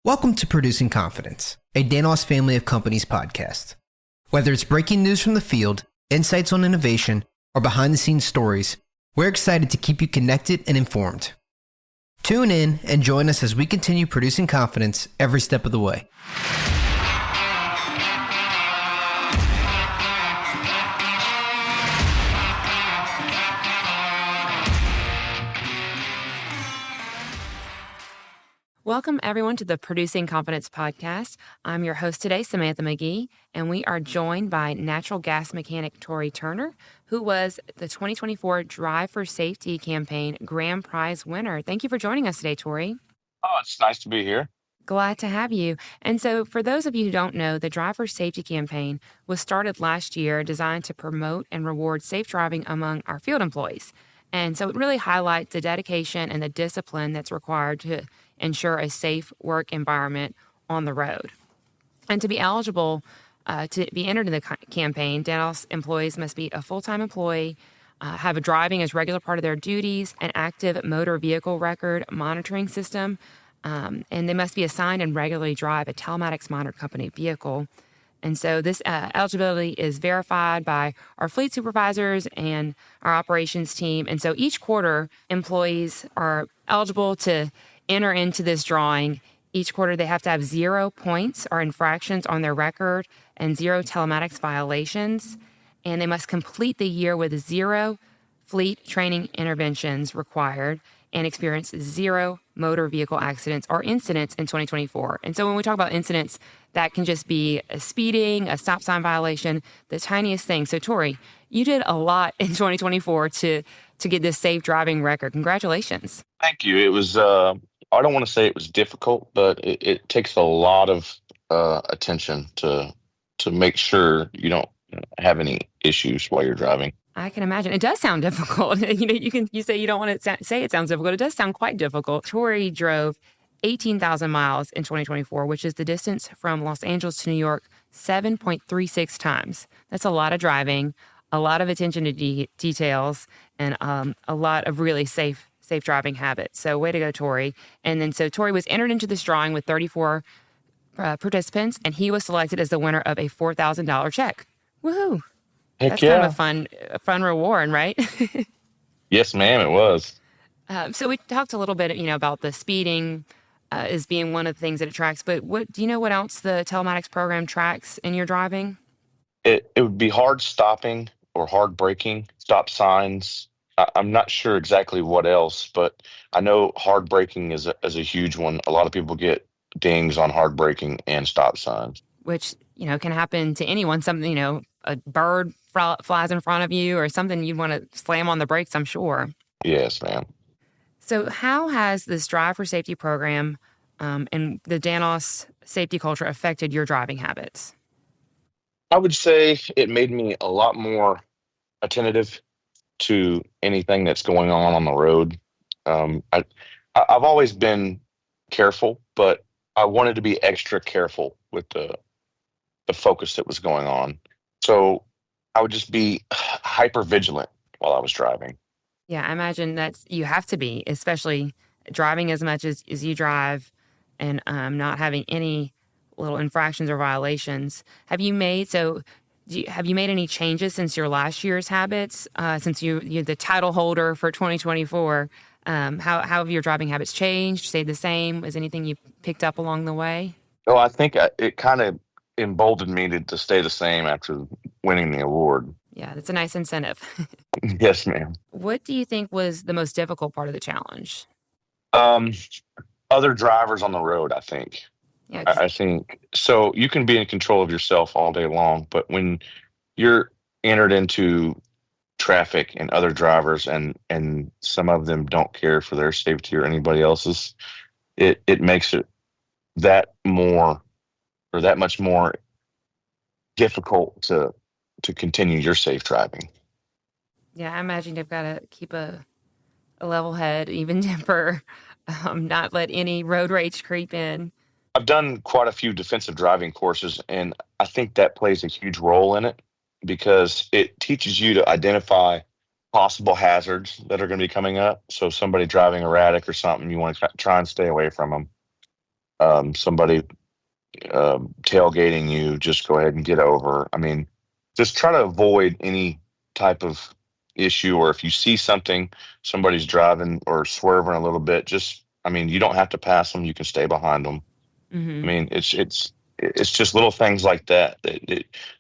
Welcome to Producing Confidence, a Danos family of companies podcast. Whether it's breaking news from the field, insights on innovation, or behind-the-scenes stories, we're excited to keep you connected and informed. Tune in and join us as we continue producing confidence every step of the way. Welcome, everyone, to the Producing Confidence podcast. I'm your host today, Samantha McGee, and we are joined by natural gas mechanic Tory Turner, who was the 2024 Drive for Safety campaign grand prize winner. Thank you for joining us today, Tory. Oh, it's nice to be here. Glad to have you. And so for those of you who don't know, the Drive for Safety campaign was started last year, designed to promote and reward safe driving among our field employees. And so it really highlights the dedication and the discipline that's required to ensure a safe work environment on the road. And to be eligible to be entered in the campaign, Danos employees must be a full-time employee, have a driving as regular part of their duties, an active motor vehicle record monitoring system, and they must be assigned and regularly drive a telematics monitored company vehicle. And so this eligibility is verified by our fleet supervisors and our operations team. And so each quarter, employees are eligible to enter into this drawing. Each quarter, they have to have 0 points or infractions on their record and 0 telematics violations. And they must complete the year with 0 fleet training interventions required and experience 0 motor vehicle accidents or incidents in 2024. And so when we talk about incidents, that can just be a speeding, a stop sign violation, the tiniest thing. So Tory, you did a lot in 2024 to get this safe driving record. Congratulations. Thank you. It was, I don't want to say it was difficult, but it takes a lot of attention to make sure you don't have any issues while you're driving. I can imagine. It does sound difficult. You say you don't want to say it sounds difficult. It does sound quite difficult. Tory drove 18,000 miles in 2024, which is the distance from Los Angeles to New York 7.36 times. That's a lot of driving, a lot of attention to details, and a lot of really safe driving habits. So way to go, Tory. And then so Tory was entered into this drawing with 34 participants, and he was selected as the winner of a $4,000 check. Woohoo! That's kind of a fun reward, right? Yes, ma'am, it was. So we talked a little bit, about the speeding as being one of the things that it tracks. But do you know what else the telematics program tracks in your driving? It would be hard stopping or hard braking, stop signs. I'm not sure exactly what else, but I know hard braking is a huge one. A lot of people get dings on hard braking and stop signs, which can happen to anyone. Something a bird flies in front of you or something, you'd want to slam on the brakes, I'm sure. Yes, ma'am. So how has this Drive for Safety program and the Danos safety culture affected your driving habits? I would say it made me a lot more attentive to anything that's going on the road. I've always been careful, but I wanted to be extra careful with the focus that was going on. So I would just be hyper vigilant while I was driving. Yeah, I imagine you have to be, especially driving as much as you drive and not having any little infractions or violations. Have you made any changes since your last year's habits? Since you're the title holder for 2024, how have your driving habits changed, stayed the same? Is anything you picked up along the way? Oh, I think it kind of emboldened me to stay the same after winning the award. Yeah, that's a nice incentive. Yes, ma'am. What do you think was the most difficult part of the challenge? Other drivers on the road, I think. Yeah, I think so. You can be in control of yourself all day long, but when you're entered into traffic and other drivers and some of them don't care for their safety or anybody else's, it makes it that much more difficult to continue your safe driving. Yeah, I imagine you've got to keep a level head, even temper, not let any road rage creep in. I've done quite a few defensive driving courses, and I think that plays a huge role in it because it teaches you to identify possible hazards that are going to be coming up. So somebody driving erratic or something, you want to try and stay away from them. Somebody tailgating you, just go ahead and get over. I mean, just try to avoid any type of issue, or if you see somebody's driving or swerving a little bit, I mean, you don't have to pass them. You can stay behind them. I Hmm. mean, it's just little things like that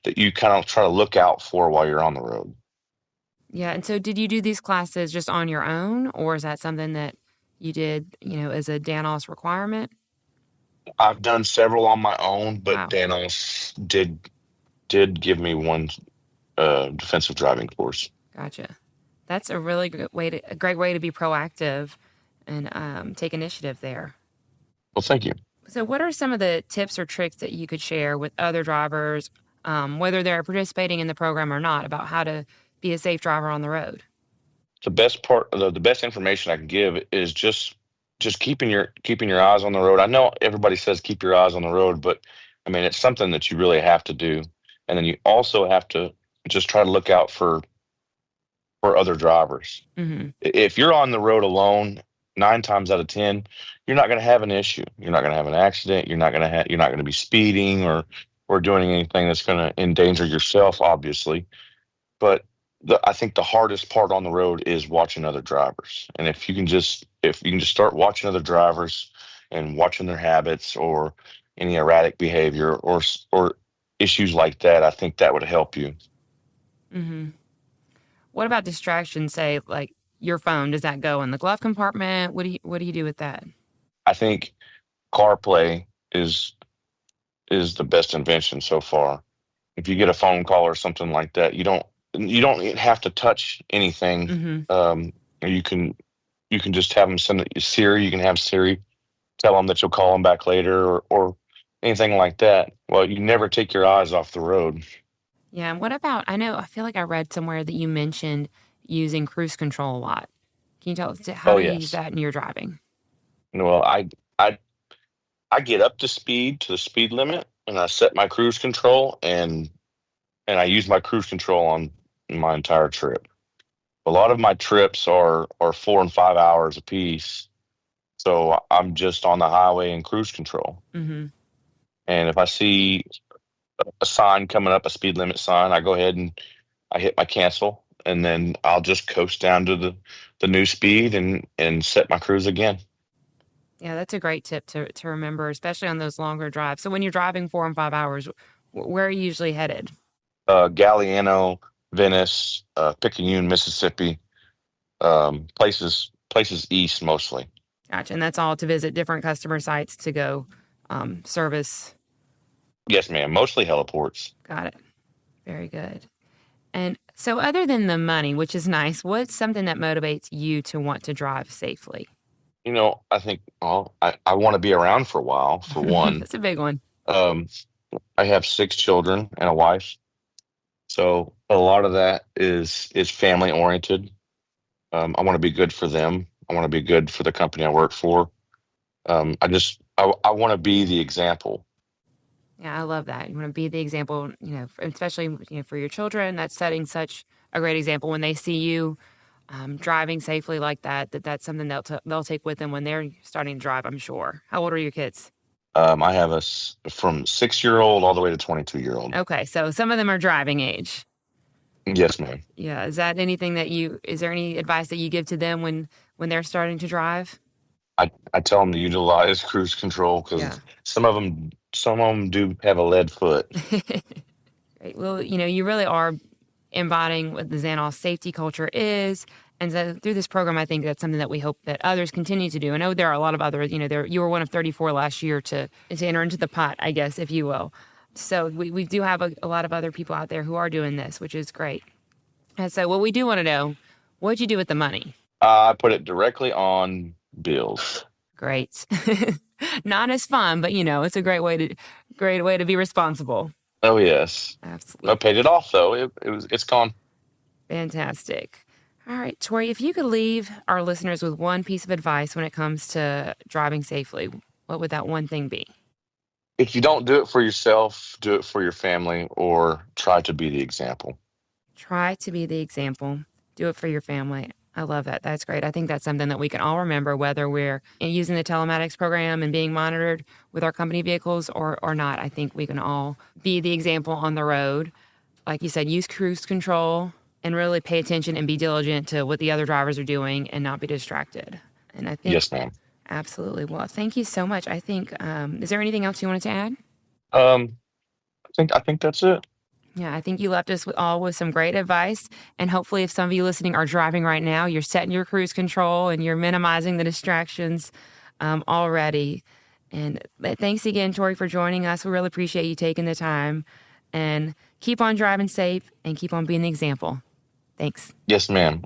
you kind of try to look out for while you're on the road. Yeah. And so did you do these classes just on your own, or is that something that you did, as a Danos requirement? I've done several on my own, but Wow. Danos did give me one defensive driving course. Gotcha. That's a really a great way to be proactive and take initiative there. Well, thank you. So, what are some of the tips or tricks that you could share with other drivers, whether they're participating in the program or not, about how to be a safe driver on the road? The best information I can give is just keeping your eyes on the road. I know everybody says keep your eyes on the road, but I mean it's something that you really have to do, and then you also have to just try to look out for other drivers. Hmm. If you're on the road alone, 9 times out of 10, you're not going to have an issue. You're not going to have an accident. You're not going to be speeding or doing anything that's going to endanger yourself, obviously. But I think the hardest part on the road is watching other drivers. And if you can just start watching other drivers and watching their habits or any erratic behavior or issues like that, I think that would help you. Hmm. What about distractions? Say, like your phone. Does that go in the glove compartment? What do you do with that? I think CarPlay is the best invention so far. If you get a phone call or something like that, you don't have to touch anything. Hmm. Um, you can just have them send it Siri. You can have Siri tell them that you'll call them back later or anything like that. Well, you never take your eyes off the road. Yeah. And what about? I feel like I read somewhere that you mentioned using cruise control a lot. Can you tell us how Oh do you use yes. that in your driving? Well, I I get up to speed to the speed limit and I set my cruise control and I use my cruise control on my entire trip. A lot of my trips are 4 and 5 hours a piece, so I'm just on the highway in cruise control. Hmm. And if I see a sign coming up, a speed limit sign, I go ahead and I hit my cancel, and then I'll just coast down to the new speed and set my cruise again. Yeah, that's a great tip to remember, especially on those longer drives. So when you're driving 4 and 5 hours, where are you usually headed? Galliano, Venice, Picayune, Mississippi, places east mostly. Gotcha. And that's all to visit different customer sites to go service. Yes, ma'am. Mostly heliports. Got it. Very good. And so, other than the money, which is nice, what's something that motivates you to want to drive safely? I think, well, I want to be around for a while, for one. That's a big one. Um, I have 6 children and a wife, so a lot of that is family oriented. I want to be good for them. I want to be good for the company I work for. I want to be the example. Yeah, I love that. You want to be the example, especially for your children. That's setting such a great example when they see you driving safely like that. That's something they'll take with them when they're starting to drive. I'm sure. How old are your kids? I have from 6 year old all the way to 22-year old. Okay, so some of them are driving age. Yes, ma'am. Yeah, is there any advice that you give to them when they're starting to drive? I tell them to utilize cruise control Yeah. because some of them do have a lead foot. Great. Well, you really are embodying what the Xanos safety culture is. And so through this program, I think that's something that we hope that others continue to do. I know there are a lot of others, you were one of 34 last year to enter into the pot, I guess, if you will. So we do have a lot of other people out there who are doing this, which is great. And so what we do want to know, what'd you do with the money? I put it directly on bills. Great. Not as fun, but it's a great way to be responsible. Oh yes, I Absolutely. paid it off though. It's gone. Fantastic. All right, Tori, if you could leave our listeners with one piece of advice when it comes to driving safely, what would that one thing be? If you don't do it for yourself, do it for your family or try to be the example. Try to be the example. Do it for your family. I love that. That's great. I think that's something that we can all remember, whether we're using the telematics program and being monitored with our company vehicles or not. I think we can all be the example on the road. Like you said, use cruise control and really pay attention and be diligent to what the other drivers are doing and not be distracted. And I think, Yes, ma'am. Absolutely. Well, thank you so much. I think, is there anything else you wanted to add? I think that's it. Yeah, I think you left us with some great advice. And hopefully, if some of you listening are driving right now, you're setting your cruise control and you're minimizing the distractions already. And thanks again, Tory, for joining us. We really appreciate you taking the time. And keep on driving safe and keep on being the example. Thanks. Yes, ma'am.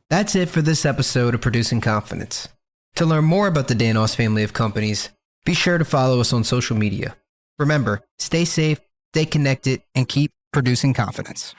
That's it for this episode of Producing Confidence. To learn more about the Danos family of companies, be sure to follow us on social media. Remember, stay safe, stay connected, and keep producing confidence.